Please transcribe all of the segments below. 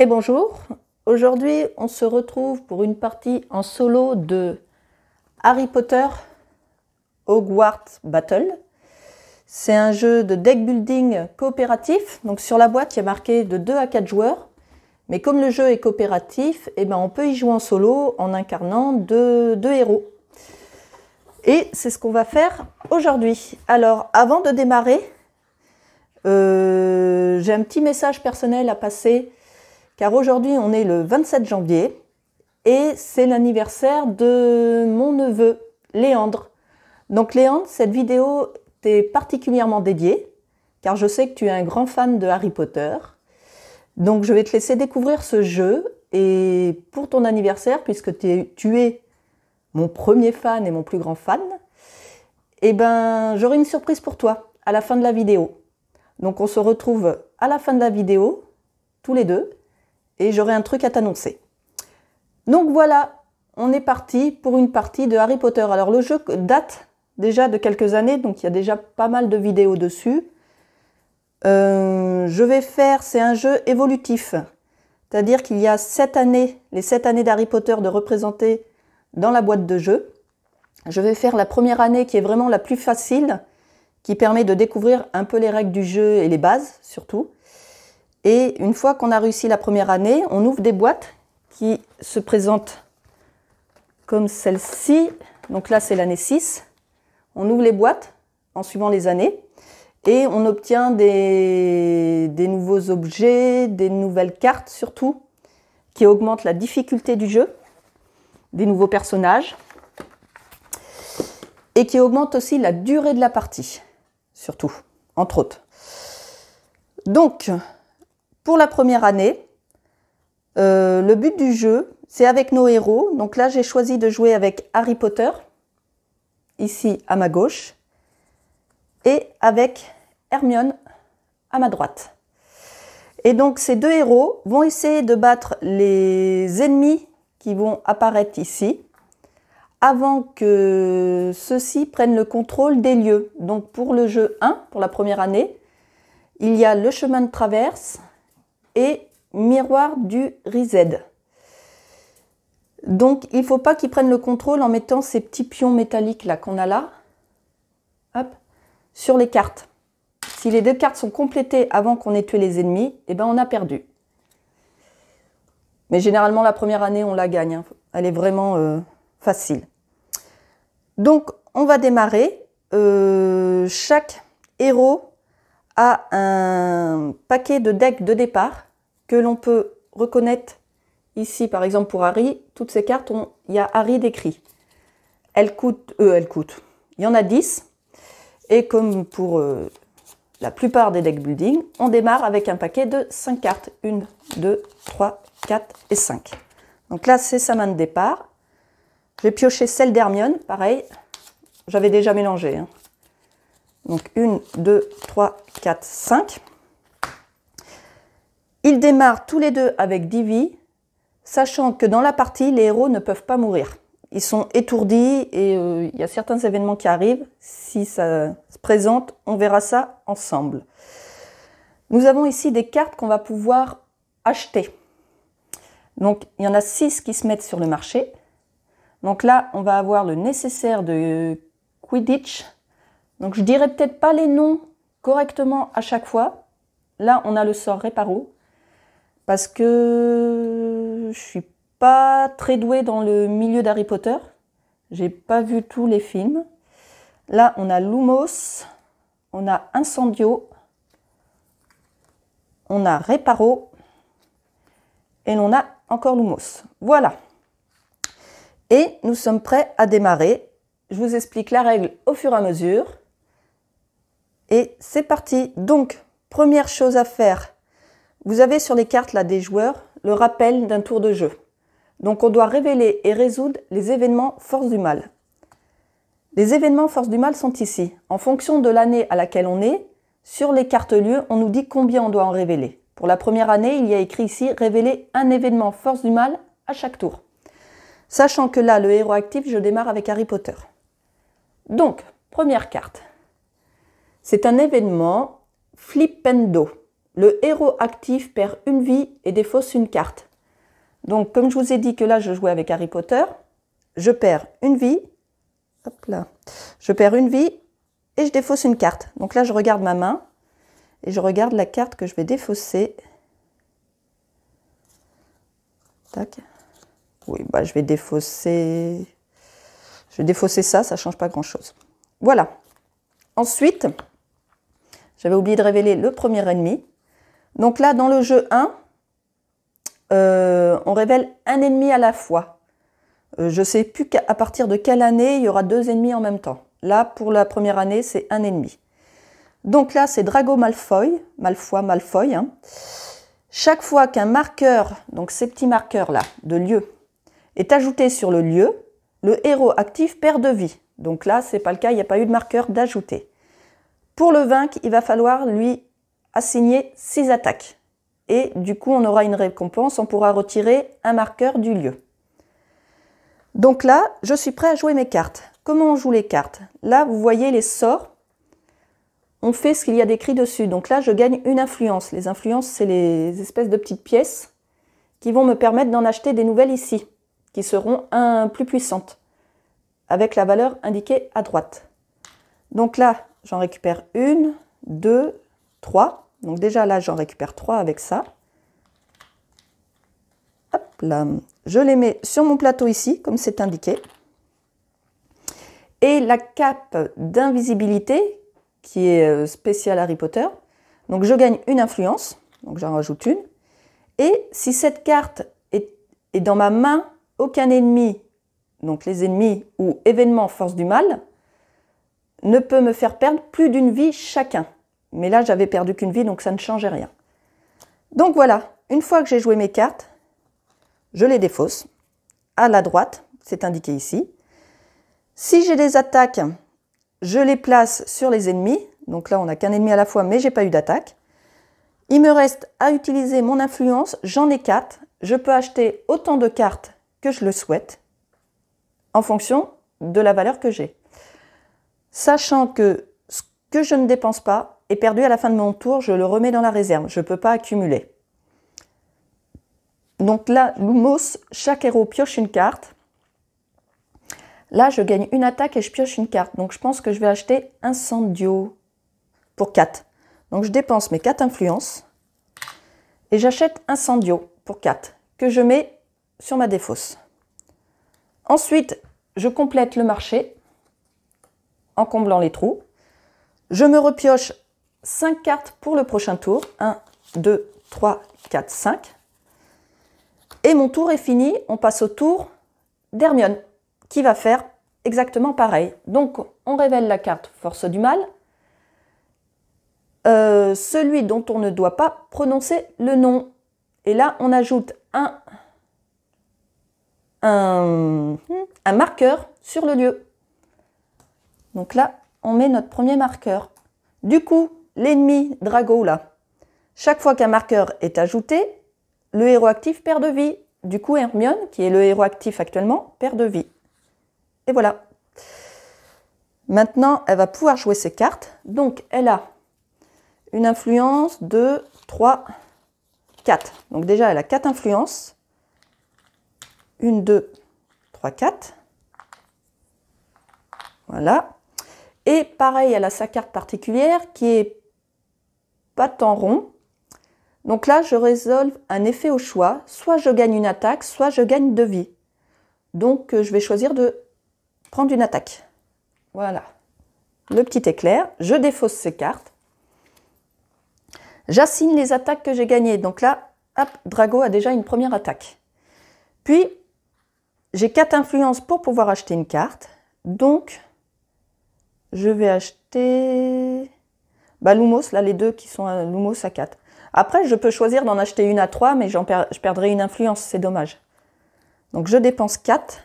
Et bonjour, aujourd'hui on se retrouve pour une partie en solo de Harry Potter Hogwarts Battle. C'est un jeu de deck building coopératif, donc sur la boîte il y a marqué de 2 à 4 joueurs. Mais comme le jeu est coopératif, on peut y jouer en solo en incarnant deux héros. Et c'est ce qu'on va faire aujourd'hui. Alors avant de démarrer, j'ai un petit message personnel à passer. Car aujourd'hui, on est le 27 janvier et c'est l'anniversaire de mon neveu, Léandre. Donc Léandre, cette vidéo t'est particulièrement dédiée, car je sais que tu es un grand fan de Harry Potter. Donc je vais te laisser découvrir ce jeu et pour ton anniversaire, puisque tu es mon premier fan et mon plus grand fan, j'aurai une surprise pour toi à la fin de la vidéo. Donc on se retrouve à la fin de la vidéo, tous les deux. Et j'aurai un truc à t'annoncer. Donc voilà, on est parti pour une partie de Harry Potter. Alors le jeu date déjà de quelques années, donc il y a déjà pas mal de vidéos dessus. Je vais faire, c'est un jeu évolutif. C'est-à-dire qu'il y a 7 années, les 7 années d'Harry Potter de représenter dans la boîte de jeu. Je vais faire la première année qui est vraiment la plus facile, qui permet de découvrir un peu les règles du jeu et les bases surtout. Et une fois qu'on a réussi la première année, on ouvre des boîtes qui se présentent comme celle-ci. Donc là, c'est l'année 6. On ouvre les boîtes en suivant les années et on obtient des nouveaux objets, des nouvelles cartes surtout, qui augmentent la difficulté du jeu, des nouveaux personnages et qui augmentent aussi la durée de la partie, surtout, entre autres. Donc, pour la première année, le but du jeu, c'est avec nos héros. Donc là, j'ai choisi de jouer avec Harry Potter, ici à ma gauche, et avec Hermione à ma droite. Et donc ces deux héros vont essayer de battre les ennemis qui vont apparaître ici, avant que ceux-ci prennent le contrôle des lieux. Donc pour le jeu 1, pour la première année, il y a le chemin de traverse, et miroir du Rized. Donc il ne faut pas qu'ils prennent le contrôle en mettant ces petits pions métalliques là qu'on a là, hop, sur les cartes. Si les deux cartes sont complétées avant qu'on ait tué les ennemis, on a perdu. Mais généralement la première année on la gagne, hein. Elle est vraiment facile. Donc on va démarrer. Chaque héros a un paquet de decks de départ que l'on peut reconnaître ici, par exemple pour Harry. Toutes ces cartes, il y a Harry décrit. Elles coûtent. Il y en a 10. Et comme pour la plupart des deck building, on démarre avec un paquet de 5 cartes. 1, 2, 3, 4 et 5. Donc là, c'est sa main de départ. J'ai pioché celle d'Hermione, pareil. J'avais déjà mélangé, hein. Donc 1, 2, 3, 4, 5. Ils démarrent tous les deux avec 10 vies, sachant que dans la partie, les héros ne peuvent pas mourir. Ils sont étourdis et il y a certains événements qui arrivent. Si ça se présente, on verra ça ensemble. Nous avons ici des cartes qu'on va pouvoir acheter. Donc il y en a 6 qui se mettent sur le marché. Donc là, on va avoir le nécessaire de Quidditch. Donc je dirais peut-être pas les noms correctement à chaque fois. Là, on a le sort Réparo. Parce que je suis pas très douée dans le milieu d'Harry Potter. J'ai pas vu tous les films. Là, on a Lumos, on a Incendio, on a Réparo et on a encore Lumos. Voilà. Et nous sommes prêts à démarrer. Je vous explique la règle au fur et à mesure. Et c'est parti. Donc, première chose à faire. Vous avez sur les cartes là des joueurs le rappel d'un tour de jeu. Donc on doit révéler et résoudre les événements force du mal. Les événements force du mal sont ici. En fonction de l'année à laquelle on est, sur les cartes lieux, on nous dit combien on doit en révéler. Pour la première année, il y a écrit ici révéler un événement force du mal à chaque tour. Sachant que là, le héros actif, je démarre avec Harry Potter. Donc, première carte. C'est un événement Flipendo. le héros actif perd une vie et défausse une carte. Donc, comme je vous ai dit que là, je jouais avec Harry Potter, je perds une vie. Hop là. Je perds une vie et je défausse une carte. Donc là, je regarde ma main et je regarde la carte que je vais défausser. Tac. Oui, bah, je vais défausser ça, ça ne change pas grand-chose. Voilà. Ensuite, j'avais oublié de révéler le premier ennemi. Donc là, dans le jeu 1, on révèle un ennemi à la fois. Je ne sais plus qu'à partir de quelle année il y aura 2 ennemis en même temps. Là, pour la première année, c'est un ennemi. Donc là, c'est Drago Malfoy, Malfoy. Hein. Chaque fois qu'un marqueur, donc ces petits marqueurs-là, de lieu, est ajouté sur le lieu, le héros actif perd de vie. Donc là, ce n'est pas le cas, il n'y a pas eu de marqueur d'ajouter. Pour le vaincre, il va falloir lui assigner 6 attaques. Et du coup, on aura une récompense, on pourra retirer un marqueur du lieu. Donc là, je suis prêt à jouer mes cartes. Comment on joue les cartes? Là, vous voyez les sorts. On fait ce qu'il y a décrit dessus. Donc là, je gagne une influence. Les influences, c'est les espèces de petites pièces qui vont me permettre d'en acheter des nouvelles ici, qui seront plus puissantes, avec la valeur indiquée à droite. Donc là, j'en récupère 1, 2, 3. Donc déjà là, j'en récupère 3 avec ça. Hop là. Je les mets sur mon plateau ici, comme c'est indiqué. Et la cape d'invisibilité, qui est spéciale Harry Potter. Donc je gagne une influence, donc j'en rajoute une. Et si cette carte est dans ma main, aucun ennemi, donc les ennemis ou événements force du mal, ne peut me faire perdre plus d'une vie chacun. Mais là, j'avais perdu qu'une vie, donc ça ne changeait rien. Donc voilà, une fois que j'ai joué mes cartes, je les défausse. À la droite, c'est indiqué ici. Si j'ai des attaques, je les place sur les ennemis. Donc là, on n'a qu'un ennemi à la fois, mais je n'ai pas eu d'attaque. Il me reste à utiliser mon influence. J'en ai 4. Je peux acheter autant de cartes que je le souhaite, en fonction de la valeur que j'ai. Sachant que ce que je ne dépense pas est perdu à la fin de mon tour, je le remets dans la réserve. Je ne peux pas accumuler. Donc là, Lumos, chaque héros pioche une carte. Là, je gagne une attaque et je pioche une carte. Donc je pense que je vais acheter Incendio pour 4. Donc je dépense mes 4 influences et j'achète Incendio pour 4 que je mets sur ma défausse. Ensuite, je complète le marché en comblant les trous. Je me repioche 5 cartes pour le prochain tour. 1, 2, 3, 4, 5. Et mon tour est fini. On passe au tour d'Hermione, qui va faire exactement pareil. Donc, on révèle la carte Force du Mal. Celui dont on ne doit pas prononcer le nom. Et là, on ajoute un marqueur sur le lieu. Donc là, on met notre premier marqueur. Du coup, l'ennemi Drago, là, chaque fois qu'un marqueur est ajouté, le héros actif perd de vie. Du coup, Hermione, qui est le héros actif actuellement, perd de vie. Et voilà. Maintenant, elle va pouvoir jouer ses cartes. Donc, elle a une influence de 3, 4. Donc déjà, elle a 4 influences. 1, 2, 3, 4. Voilà. Et pareil, elle a sa carte particulière qui est pas tant rond. Donc là, je résolve un effet au choix. Soit je gagne une attaque, soit je gagne 2 vies. Donc, je vais choisir de prendre une attaque. Voilà. Le petit éclair. Je défausse ces cartes. J'assigne les attaques que j'ai gagnées. Donc là, hop, Drago a déjà une première attaque. Puis, j'ai 4 influences pour pouvoir acheter une carte. Donc, je vais acheter Lumos, là les deux qui sont à Lumos à 4. Après, je peux choisir d'en acheter une à 3, mais je perdrai une influence, c'est dommage. Donc, je dépense 4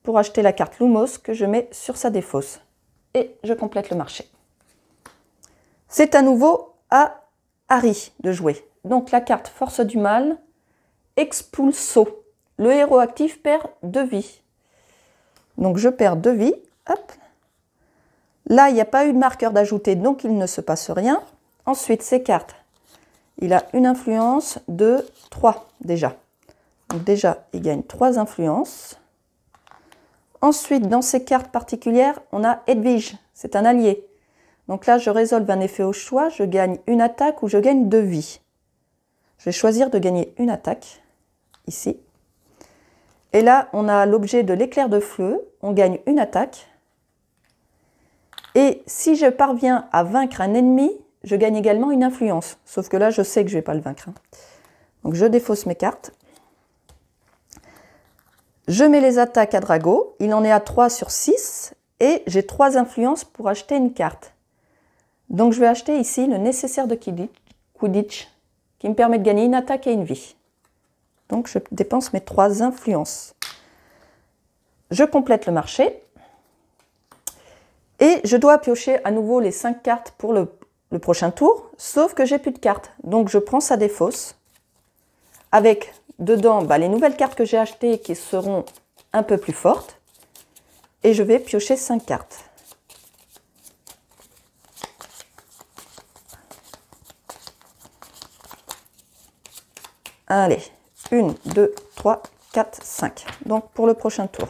pour acheter la carte Lumos que je mets sur sa défausse. Et je complète le marché. C'est à nouveau à Harry de jouer. Donc, la carte Force du Mal, Expulso. Le héros actif perd 2 vies. Donc, je perds 2 vies. Hop. Là, il n'y a pas eu de marqueur d'ajouter, donc il ne se passe rien. Ensuite, ces cartes, Il a une influence de 3 déjà. Donc déjà, il gagne 3 influences. Ensuite, dans ces cartes particulières, on a Edwige, c'est un allié. Donc là, je résolve un effet au choix, je gagne une attaque ou je gagne 2 vies. Je vais choisir de gagner une attaque, ici. Et là, on a l'objet de l'éclair de feu, on gagne une attaque. Et si je parviens à vaincre un ennemi, je gagne également une influence. Sauf que là, je sais que je ne vais pas le vaincre. Donc je défausse mes cartes. Je mets les attaques à Drago, il en est à 3 sur 6. Et j'ai 3 influences pour acheter une carte. Donc je vais acheter ici le nécessaire de Quidditch, qui me permet de gagner une attaque et une vie. Donc je dépense mes 3 influences. Je complète le marché. Et je dois piocher à nouveau les 5 cartes pour le prochain tour, sauf que j'ai plus de cartes. Donc je prends sa défausse, avec dedans les nouvelles cartes que j'ai achetées qui seront un peu plus fortes. Et je vais piocher 5 cartes. Allez, 1, 2, 3, 4, 5. Donc pour le prochain tour.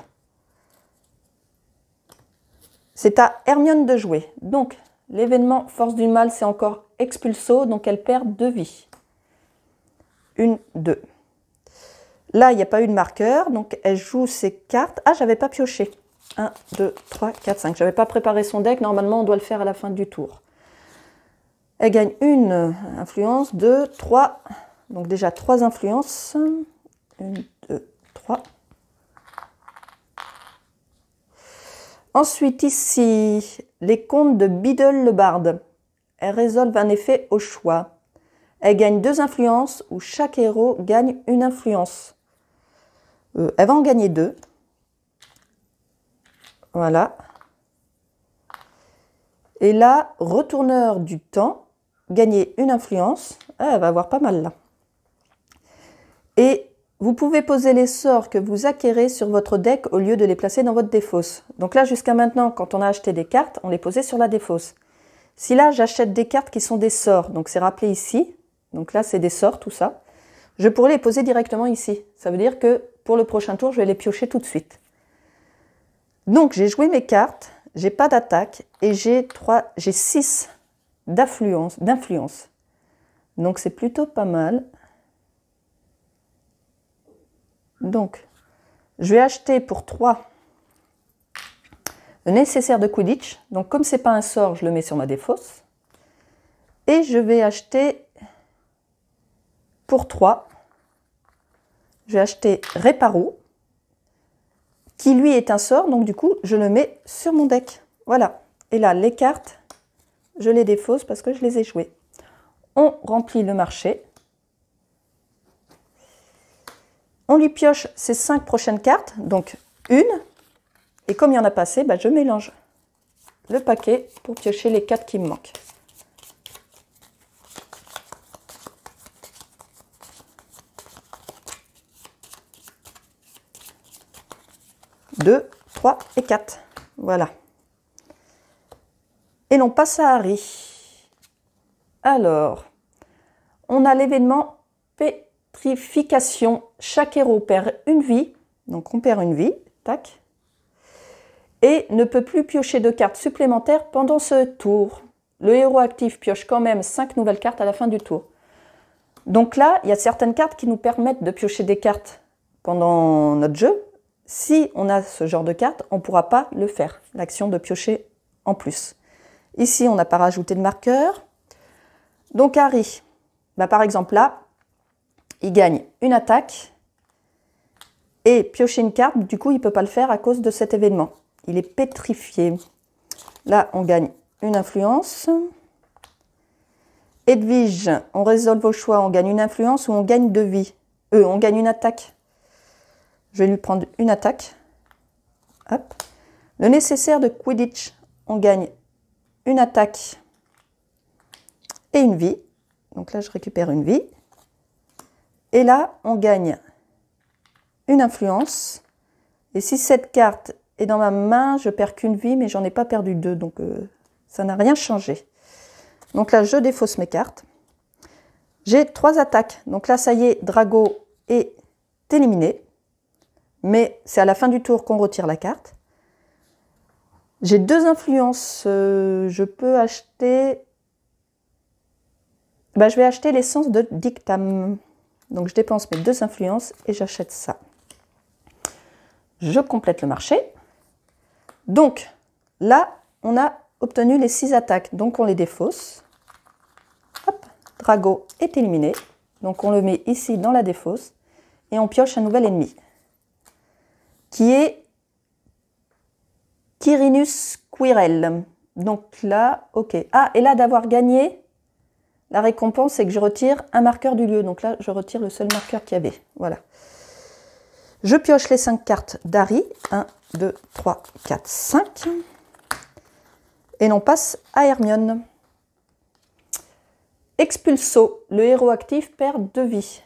C'est à Hermione de jouer. Donc l'événement Force du Mal, c'est encore Expulso, donc elle perd 2 vies. 1, 2. Là, il n'y a pas eu de marqueur, donc elle joue ses cartes. Ah, j'avais pas pioché. 1, 2, 3, 4, 5. Je n'avais pas préparé son deck. Normalement, on doit le faire à la fin du tour. Elle gagne une influence, 2, 3. Donc déjà 3 influences. 1, 2, 3. Ensuite, ici, les contes de Biddle le barde. Elle résolve un effet au choix. Elle gagne 2 influences où chaque héros gagne une influence. Elle va en gagner 2. Voilà. Et là, retourneur du temps, gagner une influence. Ah, elle va avoir pas mal là. Et vous pouvez poser les sorts que vous acquérez sur votre deck au lieu de les placer dans votre défausse. Donc là, jusqu'à maintenant, quand on a acheté des cartes, on les posait sur la défausse. Si là, j'achète des cartes qui sont des sorts, donc c'est rappelé ici. Donc là, c'est des sorts, tout ça. Je pourrais les poser directement ici. Ça veut dire que pour le prochain tour, je vais les piocher tout de suite. Donc, j'ai joué mes cartes, j'ai pas d'attaque et j'ai 6 d'influence. Donc, c'est plutôt pas mal. Donc, je vais acheter pour 3 le nécessaire de Quidditch. Donc, comme ce n'est pas un sort, je le mets sur ma défausse. Et je vais acheter pour 3. Je vais acheter Réparou, qui lui est un sort. Donc, du coup, je le mets sur mon deck. Voilà. Et là, les cartes, je les défausse parce que je les ai jouées. On remplit le marché. On lui pioche ses 5 prochaines cartes, donc une. Et comme il y en a pas assez, je mélange le paquet pour piocher les 4 qui me manquent. Deux, 3 et 4. Voilà. Et l'on passe à Harry. Alors, on a l'événement Pétrification. Chaque héros perd une vie. Donc on perd une vie. Tac. Et ne peut plus piocher de cartes supplémentaires pendant ce tour. Le héros actif pioche quand même 5 nouvelles cartes à la fin du tour. Donc là, il y a certaines cartes qui nous permettent de piocher des cartes pendant notre jeu. Si on a ce genre de carte, on ne pourra pas le faire, l'action de piocher en plus. Ici, on n'a pas rajouté de marqueur. Donc Harry, par exemple là, il gagne une attaque et piocher une carte, du coup, il ne peut pas le faire à cause de cet événement. Il est pétrifié. Là, on gagne une influence. Edwige, on résolve au choix, on gagne une influence ou on gagne 2 vies. On gagne une attaque. Je vais lui prendre une attaque. Hop. Le nécessaire de Quidditch, on gagne une attaque et une vie. Donc là, je récupère une vie. Et là, on gagne une influence. Et si cette carte est dans ma main, je perds qu'une vie, mais j'en ai pas perdu 2. Donc, ça n'a rien changé. Donc là, je défausse mes cartes. J'ai 3 attaques. Donc là, ça y est, Drago est éliminé. Mais c'est à la fin du tour qu'on retire la carte. J'ai 2 influences. Je peux acheter... je vais acheter l'essence de Dictam. Donc je dépense mes 2 influences et j'achète ça. Je complète le marché. Donc là, on a obtenu les 6 attaques. Donc on les défausse. Hop, Drago est éliminé. Donc on le met ici dans la défausse. Et on pioche un nouvel ennemi. Qui est Quirinus Quirel. Donc là, ok. Ah, et là d'avoir gagné, la récompense, c'est que je retire un marqueur du lieu. Donc là, je retire le seul marqueur qu'il y avait. Voilà. Je pioche les 5 cartes d'Harry. 1, 2, 3, 4, 5. Et l'on passe à Hermione. Expulso. Le héros actif perd 2 vies.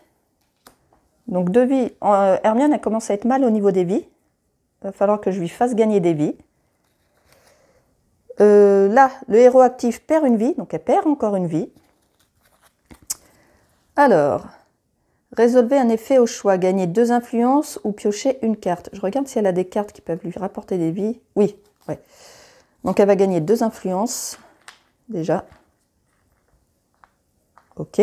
Donc 2 vies. Hermione, elle commence à être mal au niveau des vies. Il va falloir que je lui fasse gagner des vies. Là, le héros actif perd une vie. Donc elle perd encore une vie. Alors, résolvez un effet au choix. Gagner 2 influences ou piocher une carte. Je regarde si elle a des cartes qui peuvent lui rapporter des vies. Oui, ouais. Donc elle va gagner 2 influences. Déjà. Ok.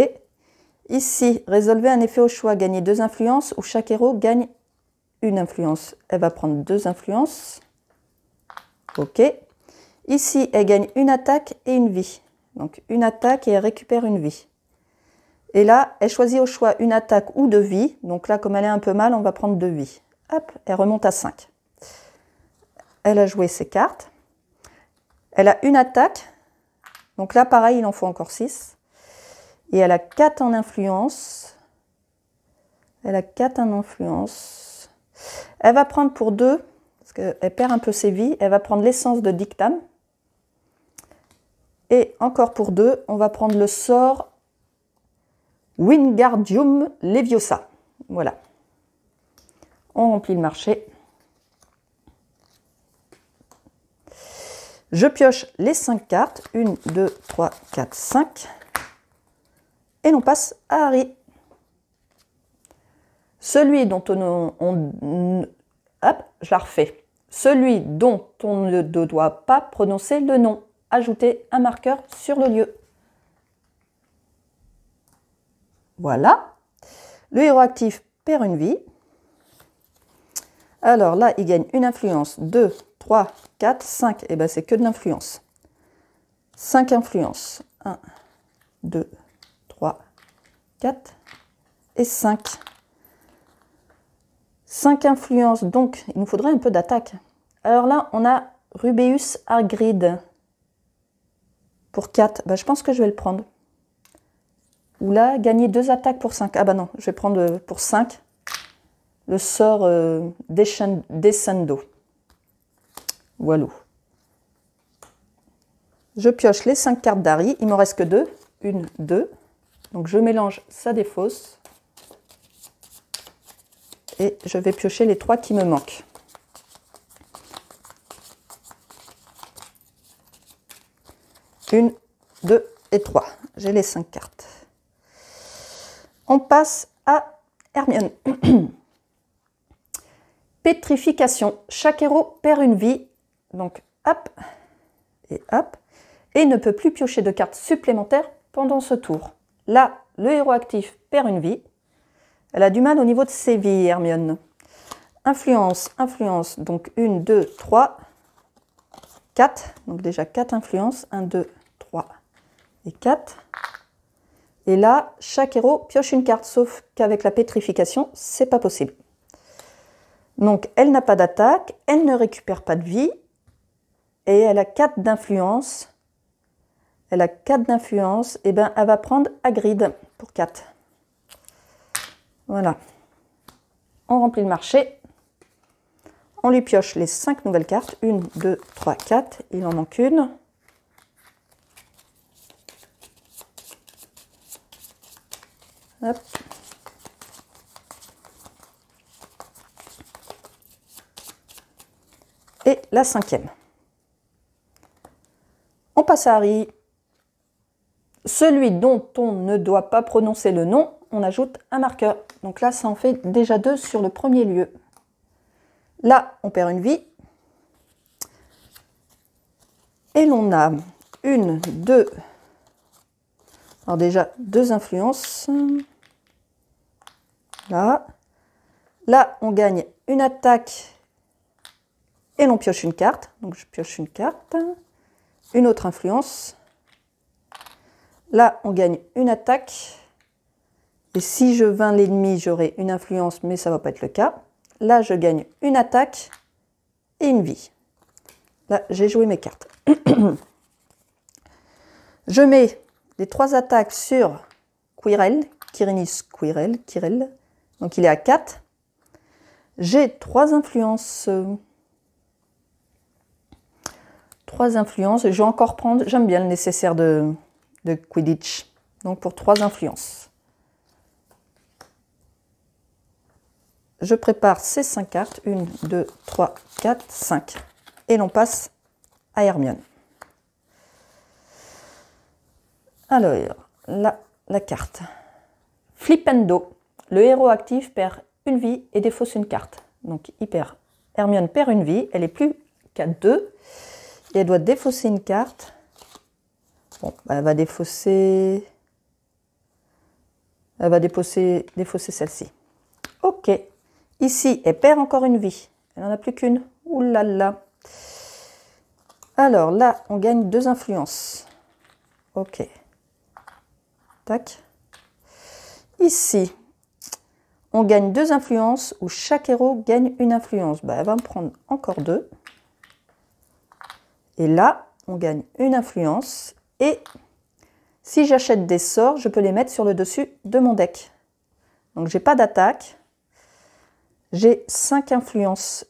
Ici, résolvez un effet au choix. Gagner 2 influences ou chaque héros gagne une influence. Elle va prendre 2 influences. Ok. Ici, elle gagne une attaque et une vie. Donc une attaque et elle récupère une vie. Et là, elle choisit au choix une attaque ou 2 vies. Donc là, comme elle est un peu mal, on va prendre 2 vies. Hop, elle remonte à 5. Elle a joué ses cartes. Elle a une attaque. Donc là, pareil, il en faut encore 6. Et elle a 4 en influence. Elle a 4 en influence. Elle va prendre pour 2, parce qu'elle perd un peu ses vies, elle va prendre l'essence de Dictam. Et encore pour 2, on va prendre le sort Wingardium Leviosa. Voilà. On remplit le marché. Je pioche les 5 cartes. 1, 2, 3, 4, 5. Et l'on passe à Harry. Celui dont hop, je la refais. Celui dont on ne doit pas prononcer le nom. Ajouter un marqueur sur le lieu. Voilà. Le héros actif perd une vie. Alors là, il gagne une influence. 2, 3, 4, 5. Et bien, c'est que de l'influence. 5 influences. 1, 2, 3, 4 et 5. 5 influences. Donc, il nous faudrait un peu d'attaque. Alors là, on a Rubeus Hagrid. Pour 4. Ben, je pense que je vais le prendre. Ou là, gagner 2 attaques pour 5. Ah bah non, je vais prendre pour 5 le sort Descendo. Voilà. Je pioche les 5 cartes d'Harry. Il m'en reste que 2. 1, 2. Donc je mélange sa défausse. Et je vais piocher les 3 qui me manquent. Une, 2 et 3. J'ai les 5 cartes. On passe à Hermione. Pétrification. Chaque héros perd une vie. Donc, hop et hop. Et ne peut plus piocher de cartes supplémentaires pendant ce tour. Là, le héros actif perd une vie. Elle a du mal au niveau de ses vies, Hermione. Influence, influence. Donc, 1, 2, 3, 4. Donc, déjà 4 influences. 1, 2, 3 et 4. Et là, chaque héros pioche une carte, sauf qu'avec la pétrification, c'est pas possible. Donc, elle n'a pas d'attaque, elle ne récupère pas de vie, et elle a 4 d'influence. Elle a 4 d'influence, et bien elle va prendre Hagrid pour 4. Voilà. On remplit le marché. On lui pioche les 5 nouvelles cartes. 1, 2, 3, 4. Il en manque une. Hop. Et la 5e. On passe à Harry. celui dont on ne doit pas prononcer le nom, on ajoute un marqueur. Donc là, ça en fait déjà 2 sur le premier lieu. Là, on perd une vie. Et l'on a 1, 2. Alors déjà, 2 influences. Là. Là, on gagne une attaque et l'on pioche une carte. Donc je pioche une carte. Une autre influence. Là, on gagne une attaque. Et si je vainc l'ennemi, j'aurai une influence, mais ça ne va pas être le cas. Là, je gagne une attaque et une vie. Là, j'ai joué mes cartes. Je mets les 3 attaques sur Quirrell, Kirinis Quirrell, Kirel. Donc il est à 4. J'ai 3 influences. 3 influences. Je vais encore prendre, j'aime bien le nécessaire de Quidditch. Donc pour 3 influences. Je prépare ces 5 cartes. 1, 2, 3, 4, 5. Et l'on passe à Hermione. Alors, là, la carte. Flipendo. Le héros actif perd une vie et défausse une carte. Donc, Hermione perd une vie. Elle est plus qu'à 2. Et elle doit défausser une carte. Bon, elle va défausser... Elle va défausser celle-ci. Ok. Ici, elle perd encore une vie. Elle n'en a plus qu'une. Ouh là là. Alors là, on gagne 2 influences. Ok. Tac. Ici, on gagne 2 influences où chaque héros gagne une influence. Elle va me prendre encore 2. Et là, on gagne une influence. Et si j'achète des sorts, je peux les mettre sur le dessus de mon deck. Donc, j'ai pas d'attaque. J'ai 5 influences.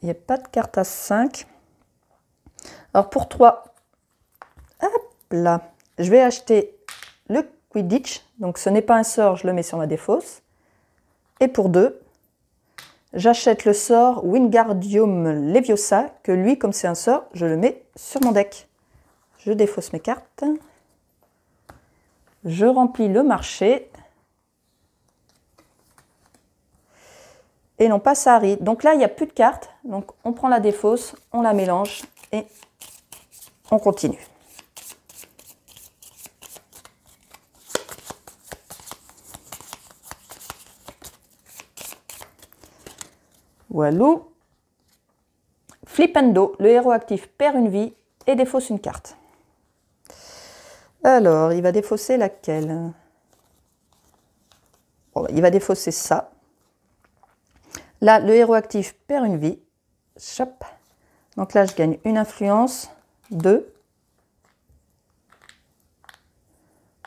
Il n'y a pas de carte à 5. Alors, pour 3, hop là, je vais acheter le Quidditch. Donc, ce n'est pas un sort, je le mets sur ma défausse. Et pour 2, j'achète le sort Wingardium Leviosa, que lui, comme c'est un sort, je le mets sur mon deck. Je défausse mes cartes. Je remplis le marché. Et l'on passe à Harry. Donc là, il n'y a plus de cartes. Donc, on prend la défausse, on la mélange et on continue. Voilà. Flipendo, le héros actif perd une vie et défausse une carte. Alors, il va défausser laquelle? Bon, il va défausser ça. Là, le héros actif perd une vie. Chop. Donc là, je gagne une influence, 2.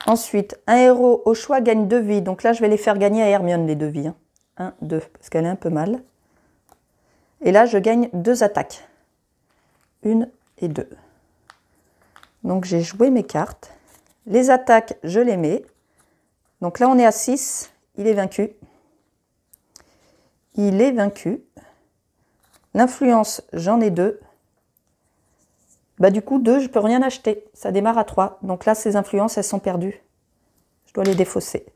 Ensuite, un héros au choix gagne 2 vies. Donc là, je vais les faire gagner à Hermione, les 2 vies. 1, 2, parce qu'elle est un peu mal. Et là, je gagne 2 attaques. 1 et 2. Donc, j'ai joué mes cartes. Les attaques, je les mets. Donc là, on est à 6. Il est vaincu. Il est vaincu. L'influence, j'en ai 2. Du coup, 2, je ne peux rien acheter. Ça démarre à 3. Donc là, ces influences, elles sont perdues. Je dois les défausser.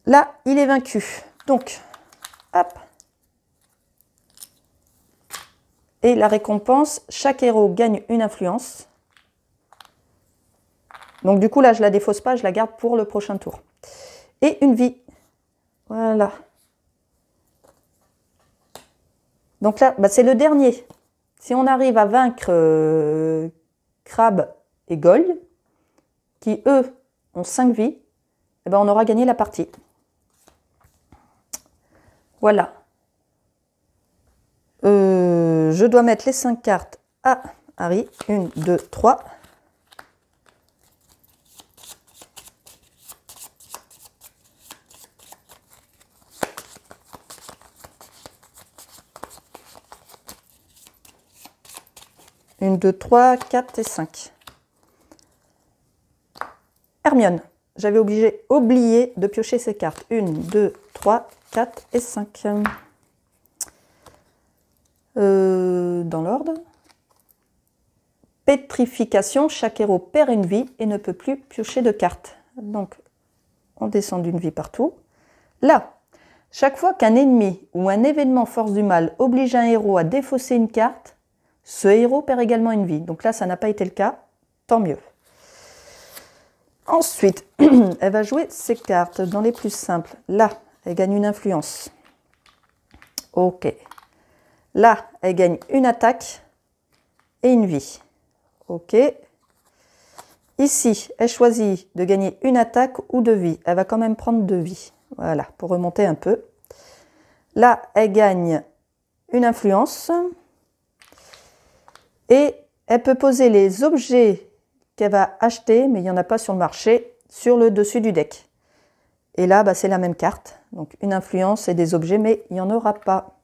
Là, il est vaincu. Donc, hop. Et la récompense, chaque héros gagne une influence. Donc du coup, là, je ne la défausse pas, je la garde pour le prochain tour. Et une vie. Voilà. Donc là, c'est le dernier. Si on arrive à vaincre Crabbe et Goyle, qui eux ont 5 vies, on aura gagné la partie. Voilà. Je dois mettre les 5 cartes à Harry. 1, 2, 3. Une, 2, 3, 4 et 5. Hermione. J'avais oublié de piocher ces cartes. 1, 2, 3, 4 et 5. Dans l'ordre. pétrification, chaque héros perd une vie et ne peut plus piocher de cartes. Donc, on descend d'une vie partout. Là, chaque fois qu'un ennemi ou un événement force du mal oblige un héros à défausser une carte, ce héros perd également une vie. Donc là, ça n'a pas été le cas, tant mieux. Ensuite, elle va jouer ses cartes dans les plus simples. Là, elle gagne une influence. Ok. Là, elle gagne une attaque et une vie. Ok. Ici, elle choisit de gagner une attaque ou 2 vies. Elle va quand même prendre 2 vies. Voilà, pour remonter un peu. Là, elle gagne une influence. Et elle peut poser les objets qu'elle va acheter, mais il n'y en a pas sur le marché, sur le dessus du deck. Et là, bah, c'est la même carte. Donc une influence et des objets, mais il n'y en aura pas.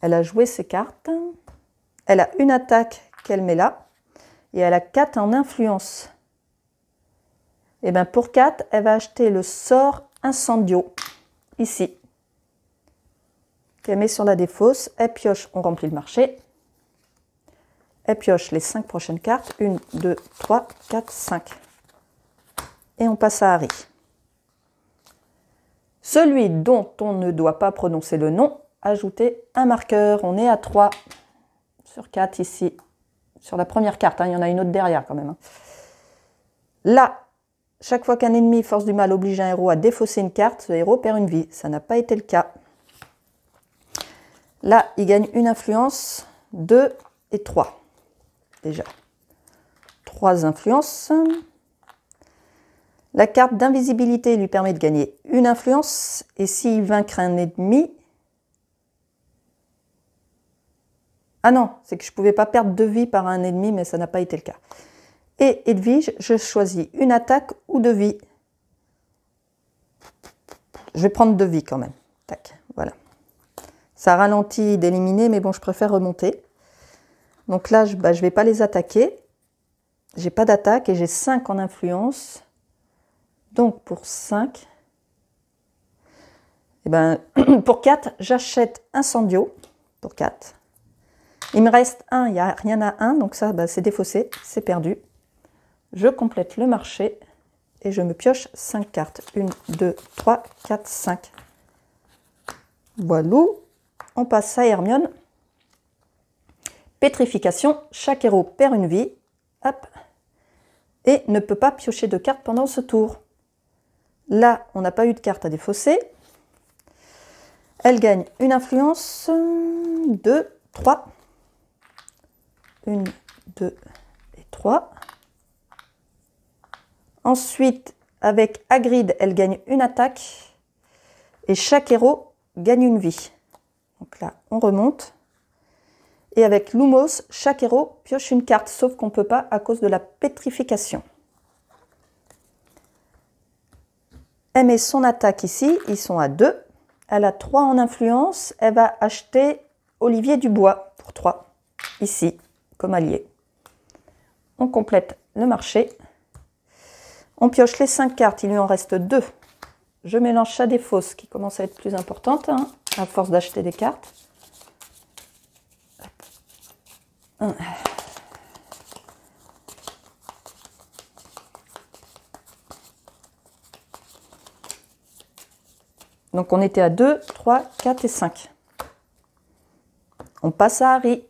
Elle a joué ses cartes. Elle a une attaque qu'elle met là. Et elle a 4 en influence. Et bien pour 4, elle va acheter le sort Incendio, ici. Qu'elle met sur la défausse. Elle pioche, on remplit le marché. Elle pioche les 5 prochaines cartes. 1, 2, 3, 4, 5. Et on passe à Harry. Celui dont on ne doit pas prononcer le nom, ajoutez un marqueur. On est à 3 sur 4 ici. Sur la première carte, hein, il y en a une autre derrière quand même. Hein. Là, chaque fois qu'un ennemi force du mal oblige un héros à défausser une carte, ce héros perd une vie. Ça n'a pas été le cas. Là, il gagne une influence, 2 et 3. Déjà. 3 influences. La carte d'invisibilité lui permet de gagner une influence. Et s'il vaincre un ennemi... Ah non, c'est que je ne pouvais pas perdre 2 vies par un ennemi, mais ça n'a pas été le cas. Et Edwige, je choisis une attaque ou 2 vies. Je vais prendre 2 vies quand même. Tac, voilà. Ça ralentit d'éliminer, mais bon, je préfère remonter. Donc là, je ne vais pas les attaquer. J'ai pas d'attaque et j'ai 5 en influence. Donc pour 5, eh ben, pour 4, j'achète Incendio. Pour 4. Il me reste 1, il n'y a rien à 1, donc ça, c'est défaussé, c'est perdu. Je complète le marché et je me pioche 5 cartes. 1, 2, 3, 4, 5. Voilà. On passe à Hermione. Pétrification, chaque héros perd une vie. Hop. Et ne peut pas piocher de cartes pendant ce tour. Là, on n'a pas eu de carte à défausser. Elle gagne une influence. 2, 3. 1, 2 et 3. Ensuite, avec Hagrid, elle gagne une attaque. Et chaque héros gagne une vie. Donc là, on remonte. Et avec Lumos, chaque héros pioche une carte, sauf qu'on ne peut pas à cause de la pétrification. Elle met son attaque ici, ils sont à 2. Elle a 3 en influence. Elle va acheter Olivier Dubois pour 3, ici, comme allié. On complète le marché. On pioche les 5 cartes, il lui en reste 2. Je mélange ça des fausses qui commencent à être plus importantes, hein, à force d'acheter des cartes. Donc on était à 2, 3, 4 et 5. On passe à Harry.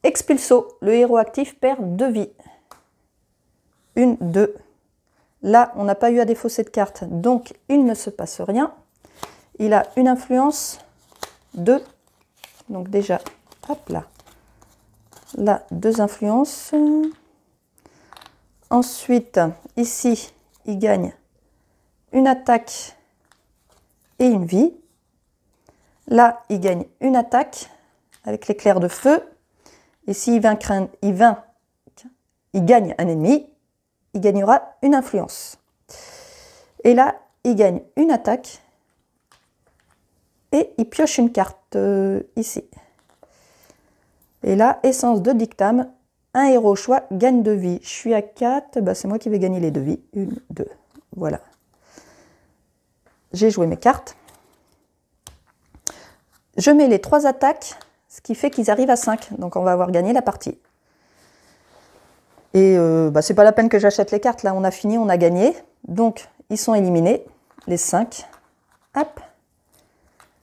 Expulso, le héros actif perd 2 vies. 1, 2. Là, on n'a pas eu à défausser de carte, donc il ne se passe rien. Il a une influence, 2. Donc déjà, hop là. Là, 2 influences. Ensuite, ici, il gagne une attaque et une vie. Là, il gagne une attaque avec l'éclair de feu. Et s'il il gagne un ennemi, il gagnera une influence. Et là, il gagne une attaque et il pioche une carte ici. Et là, essence de dictame, un héros au choix gagne 2 vies. Je suis à 4, c'est moi qui vais gagner les 2 vies. 1, 2, voilà. J'ai joué mes cartes. Je mets les 3 attaques, ce qui fait qu'ils arrivent à 5. Donc on va avoir gagné la partie. Et c'est pas la peine que j'achète les cartes, là on a fini, on a gagné. Donc ils sont éliminés, les 5. Hop.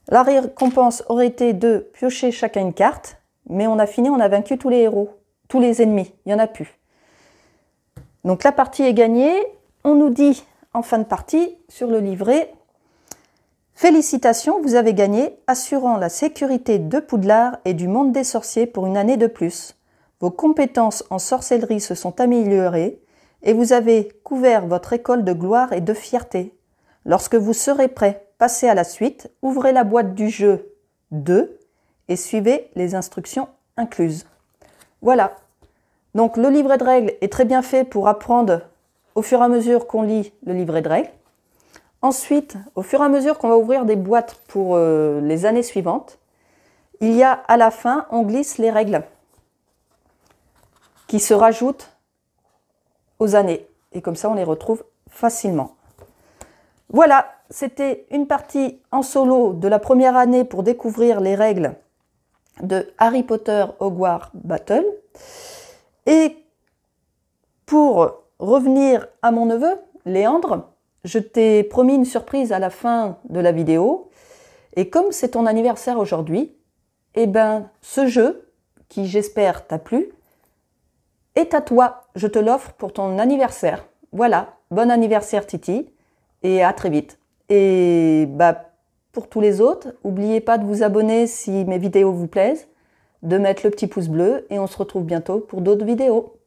La récompense aurait été de piocher chacun une carte, mais on a fini, on a vaincu tous les héros, tous les ennemis, il n'y en a plus. Donc la partie est gagnée, on nous dit en fin de partie sur le livret: félicitations, vous avez gagné, assurant la sécurité de Poudlard et du monde des sorciers pour une année de plus. Vos compétences en sorcellerie se sont améliorées et vous avez couvert votre école de gloire et de fierté. Lorsque vous serez prêt, passez à la suite, ouvrez la boîte du jeu 2 et suivez les instructions incluses. Voilà. Donc le livret de règles est très bien fait pour apprendre au fur et à mesure qu'on lit le livret de règles. Ensuite, au fur et à mesure qu'on va ouvrir des boîtes pour les années suivantes, il y a à la fin, on glisse les règles qui se rajoutent aux années. Et comme ça, on les retrouve facilement. Voilà, c'était une partie en solo de la première année pour découvrir les règles de Harry Potter Hogwarts Battle. Et pour revenir à mon neveu, Léandre, je t'ai promis une surprise à la fin de la vidéo. Et comme c'est ton anniversaire aujourd'hui, eh ben, ce jeu, qui j'espère t'a plu, est à toi. Je te l'offre pour ton anniversaire. Voilà, bon anniversaire Titi, et à très vite. Et pour tous les autres, n'oubliez pas de vous abonner si mes vidéos vous plaisent, de mettre le petit pouce bleu, et on se retrouve bientôt pour d'autres vidéos.